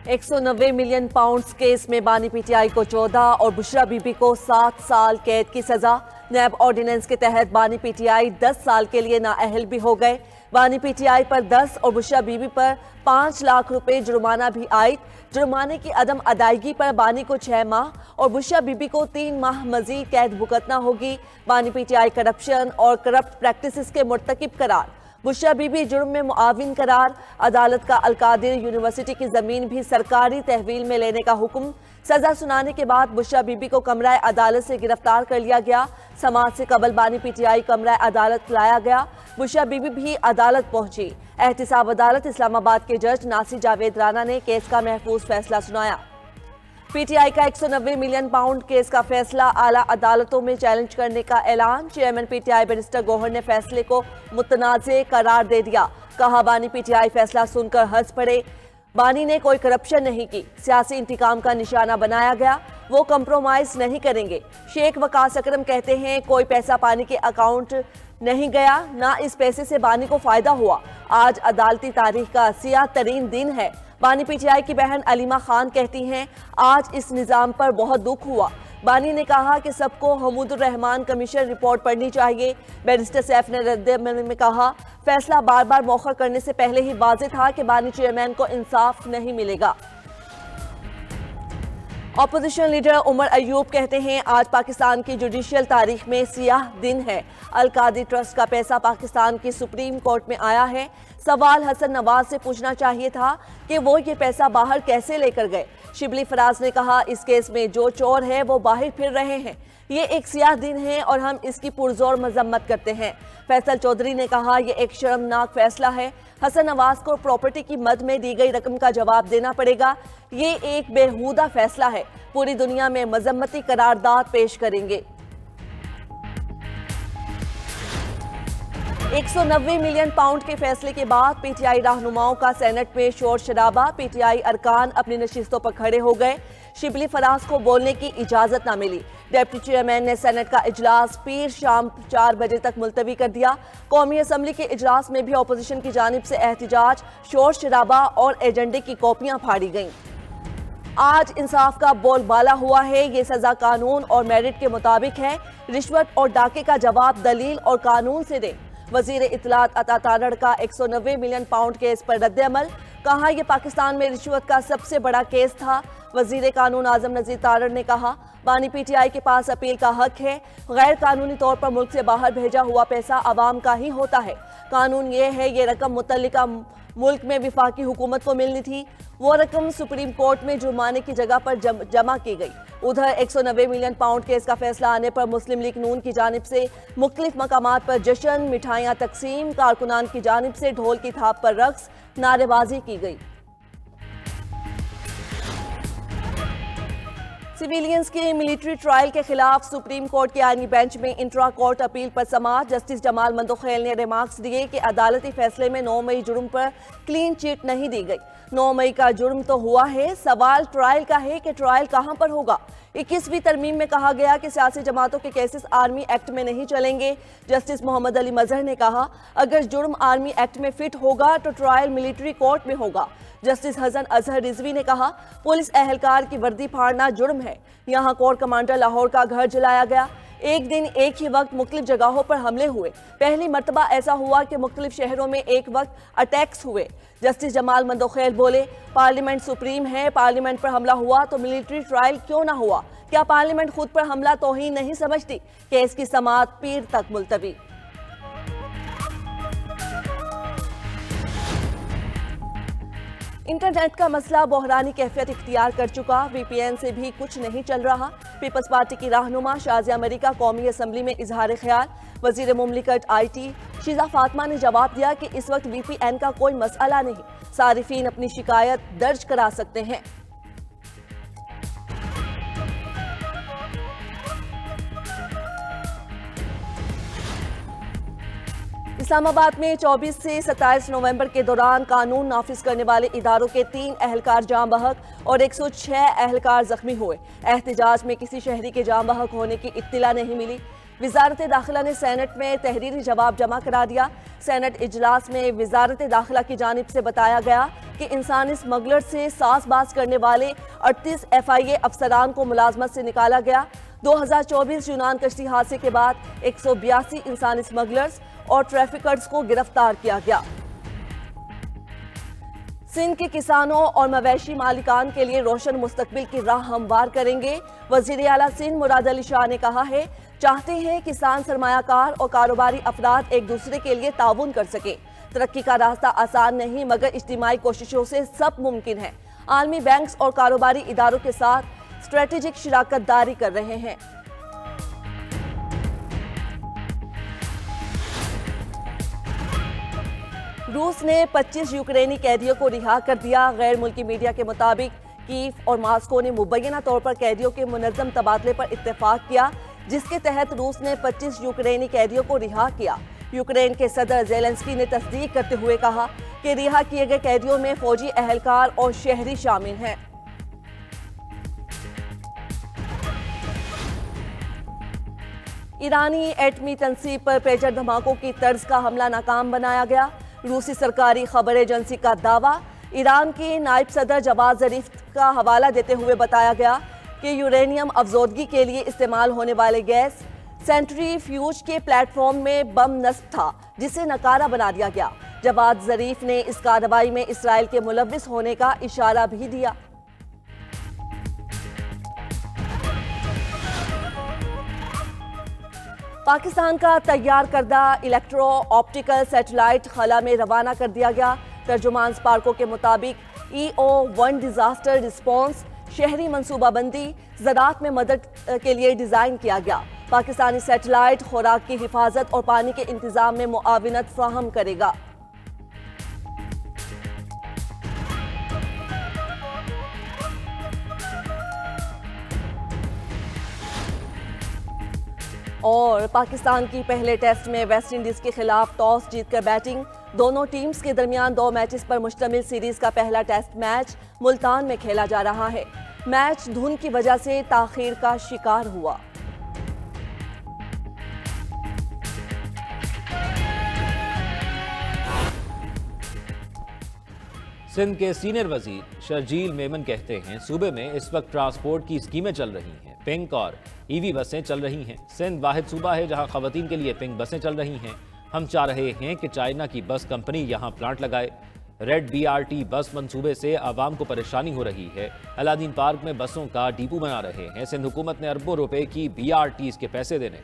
190 million pounds case में बानी PTI को 14 और बुशरा बीबी को 7 साल कैद की सजा। नैब ऑर्डिनेंस के तहत बानी पीटीआई 10 साल के लिए नाअहल भी हो गए। बानी पीटीआई पर 10 और बुशरा बीबी पर 5 लाख रुपए जुर्माना भी आयद। जुर्माने की अदम अदायगी पर बानी को 6 माह और बुशरा बीबी को 3 माह मजीद कैद भुगतना होगी। बानी पीटीआई करप्शन और करप्ट प्रैक्टिसेस के मुर्तकिब करार। बुशरा बीबी जुर्म में मुआविन करार। अदालत का अलकादिर यूनिवर्सिटी की जमीन भी सरकारी तहवील में लेने का हुक्म। सजा सुनाने के बाद बुशरा बीबी को कमरा अदालत से गिरफ्तार कर लिया गया। समाज से कबल बानी पीटीआई कमरा अदालत लाया गया। बुशरा बीबी भी अदालत पहुंची। एहतिसाब अदालत इस्लामाबाद के जज नासिर जावेद राना ने केस का महफूज फैसला सुनाया। पीटीआई का 190 मिलियन पाउंड केस का फैसला आला अदालतों में चैलेंज करने का ऐलान। चेयरमैन पीटीआई बैरिस्टर गौहर ने फैसले को मुतनाज़े करार दे दिया। कहा, बानी पीटीआई फैसला सुनकर हंस पड़े। बानी ने कोई करप्शन नहीं की, सियासी इंतकाम का निशाना बनाया गया। वो कंप्रोमाइज नहीं करेंगे। शेख वकास अकरम कहते हैं, कोई पैसा पानी के अकाउंट नहीं गया, ना इस पैसे से बानी को फायदा हुआ। आज अदालती तारीख का सियाह तरीन दिन है। बानी पीटीआई की बहन अलीमा खान कहती हैं, आज इस निज़ाम पर बहुत दुख हुआ। बानी ने कहा कि सबको हमीदुर रहमान कमीशन रिपोर्ट पढ़नी चाहिए। बैरिस्टर सैफ ने रद्द में कहा, फैसला बार बार मौखर करने से पहले ही वाज़ेह था कि बानी चेयरमैन को इंसाफ नहीं मिलेगा। अपोजिशन लीडर उमर अयूब कहते हैं, आज पाकिस्तान की जुडिशियल तारीख में सियाह दिन है। अल-कादी ट्रस्ट का पैसा पाकिस्तान की सुप्रीम कोर्ट में आया है। सवाल हसन नवाज से पूछना चाहिए था कि वो ये पैसा बाहर कैसे लेकर गए। शिबली फराज ने कहा, इस केस में जो चोर है वो बाहर फिर रहे हैं। ये एक सियाह दिन है और हम इसकी पुरजोर मजम्मत करते हैं। फैसल चौधरी ने कहा, यह एक शर्मनाक फैसला है। हसन नवाज को प्रॉपर्टी की मद में दी गई रकम का जवाब देना पड़ेगा। ये एक बेहुदा फैसला है। पूरी दुनिया में मजम्मती करारदाद पेश करेंगे। 190 मिलियन पाउंड के फैसले के बाद पीटीआई रहनुमाओं का सेनेट में शोर शराबा। पीटीआई अरकान अपनी नशिस्तों पर खड़े हो गए। शिबली फराज को बोलने की इजाजत न मिली। डिप्टी चेयरमैन ने सेनेट का इजलास पीर शाम 4 बजे तक मुलतवी कर दिया। कौमी असम्बली के इजलास में भी अपोजिशन की जानिब से एहतजाज, शोर शराबा और एजेंडे की कॉपियां फाड़ी गईं। आज इंसाफ का बोलबाला हुआ है। ये सजा कानून और मेरिट के मुताबिक है। रिश्वत और डाके का जवाब दलील और कानून से दें। वजीर इत्तलात अता तारड़ का 190 मिलियन पाउंड केस पर रद्द अमल। कहा, यह पाकिस्तान में रिश्वत का सबसे बड़ा केस था। वजीर कानून आजम नजीर तारड़ ने कहा, बानी पीटीआई के पास अपील का हक है। गैर कानूनी तौर पर मुल्क से बाहर भेजा हुआ पैसा अवाम का ही होता है। कानून ये है, ये रकम मुतल्लिका मुल्क में विफाकी हुकूमत को मिलनी थी। वो रकम सुप्रीम कोर्ट में जुर्माने की जगह पर जमा की गई। उधर 190 मिलियन पाउंड केस का फैसला आने पर मुस्लिम लीग नून की जानिब से मुख्तलिफ मकामात पर जश्न, मिठाइयाँ तकसीम, कारकुनान की जानिब से ढोल की थाप पर रक्स, नारेबाजी की गई। सिविलियंस के मिलिट्री ट्रायल के खिलाफ सुप्रीम कोर्ट के आईनी बेंच में इंट्रा कोर्ट अपील पर समाअत। जस्टिस जमाल मंदोखेल ने रिमार्क्स दिए कि अदालती फैसले में 9 मई जुर्म पर क्लीन चिट नहीं दी गई। 9 मई का जुर्म तो हुआ है, सवाल ट्रायल का है कि ट्रायल कहां पर होगा। 21वीं तरमीम में कहा गया कि सियासी जमातों के केसेस आर्मी एक्ट में नहीं चलेंगे। जस्टिस मोहम्मद अली मजहर ने कहा, अगर जुर्म आर्मी एक्ट में फिट होगा तो ट्रायल मिलिट्री कोर्ट में होगा। जस्टिस हसन अजहर रिजवी ने कहा, पुलिस एहलकार की वर्दी फाड़ना जुर्म है। यहाँ कोर कमांडर लाहौर का घर जलाया गया। एक दिन एक ही वक्त मुख्तलिफ जगहों पर हमले हुए। पहली मर्तबा ऐसा हुआ कि मुख्तलिफ शहरों में एक वक्त अटैक्स हुए। जस्टिस जमाल मंदोखेल बोले, पार्लियामेंट सुप्रीम है, पार्लियामेंट पर हमला हुआ तो मिलिट्री ट्रायल क्यों ना हुआ? क्या पार्लियामेंट खुद पर हमला तौहीन नहीं समझती? केस की समाअत पीर तक मुलतवी। इंटरनेट का मसला बहरानी कैफियत इख्तियार कर चुका। वीपीएन से भी कुछ नहीं चल रहा। पीपल्स पार्टी की रहनुमा शाजिया मरी का कौमी असम्बली में इजहार ख्याल। वजीर मुमलिकत IT शीजा फातिमा ने जवाब दिया कि इस वक्त VPN का कोई मसला नहीं, सारिफीन अपनी शिकायत दर्ज करा सकते हैं। इस्लामाबाद में 24 से 27 नवंबर के दौरान कानून नाफिज करने वाले इदारों के 3 अहलकार जाँ बहक और 106 अहलकार जख्मी हुए। एहतजाज में किसी शहरी के जाँ बहक होने की इत्तिला नहीं मिली। वजारत दाखिला ने सेनेट में तहरीरी जवाब जमा करा दिया। सेनेट इजलास में वजारत दाखिला की जानिब से बताया गया कि इंसानी स्मगलर से सासबाज करने वाले 38 FIA अफसरान को मुलाजमत से निकाला गया। 2024 यूनान कश्ती हादसे के बाद 182 इंसानी स्मगलर्स और ट्रैफिकर्स को गिरफ्तार किया गया। सिंध के किसानों और मवेशी मालिकान के लिए रोशन मुस्तकबिल की राह हमवार करेंगे। वजीर आला सिंध मुराद अली शाह ने कहा है, चाहते हैं किसान सरमायाकार और कारोबारी अफराद एक दूसरे के लिए ताउन कर सके। तरक्की का रास्ता आसान नहीं, मगर इज्तिमाई कोशिशों से सब मुमकिन है। आलमी बैंक्स और कारोबारी इदारों के साथ स्ट्रेटेजिक शराकत दारी कर रहे हैं। रूस ने 25 यूक्रेनी कैदियों को रिहा कर दिया। गैर मुल्की मीडिया के मुताबिक कीव और मास्को ने मुबैना तौर पर कैदियों के मुनज़्ज़म तबादले पर इत्तेफाक किया, जिसके तहत रूस ने 25 यूक्रेनी कैदियों को रिहा किया। यूक्रेन के सदर ज़ेलेंस्की ने तस्दीक करते हुए कहा कि रिहा किए गए कैदियों में फौजी अहलकार और शहरी शामिल हैं। ईरानी एटमी तंसीब पर पेजर धमाकों की तर्ज का हमला नाकाम बनाया गया। रूसी सरकारी खबर एजेंसी का दावा, ईरान के नायब सदर जवाद ज़रीफ का हवाला देते हुए बताया गया कि यूरेनियम अफजोदगी के लिए इस्तेमाल होने वाले गैस सेंट्रीफ्यूज के प्लेटफॉर्म में बम नस्ब था, जिसे नकारा बना दिया गया। जवाद ज़रीफ ने इस कार्रवाई में इसराइल के मुलव्विस होने का इशारा भी दिया। पाकिस्तान का तैयार करदा इलेक्ट्रो ऑप्टिकल सैटेलाइट खला में रवाना कर दिया गया। तर्जुमान स्पार्को के मुताबिक EO-1 डिजास्टर रिस्पॉन्स शहरी मनसूबाबंदी ज़राअत में मदद के लिए डिज़ाइन किया गया। पाकिस्तानी सैटेलाइट खुराक की हिफाजत और पानी के इंतजाम में मुआविनत फ्राहम करेगा। और पाकिस्तान की पहले टेस्ट में वेस्ट इंडीज के खिलाफ टॉस जीतकर बैटिंग। दोनों टीम्स के दरमियान 2 मैचेस पर मुश्तमिल सीरीज का पहला टेस्ट मैच मुल्तान में खेला जा रहा है। मैच धुंध की वजह से ताखीर का शिकार हुआ। सिंध के सीनियर वजीर शर्जील मेमन कहते हैं, सूबे में इस वक्त ट्रांसपोर्ट की स्कीमें चल रही हैं। पिंक और EV बसें चल रही हैं। सिंध वाहिद सूबा है जहां खवातीन के लिए पिंक बसें चल रही हैं। हम चाह रहे हैं कि चाइना की बस कंपनी यहां प्लांट लगाए। रेड BRT बस मंसूबे से आवाम को परेशानी हो रही है। अलादीन पार्क में बसों का डिपो बना रहे हैं। सिंध हुकूमत ने अरबों रुपए की BRTs के पैसे देने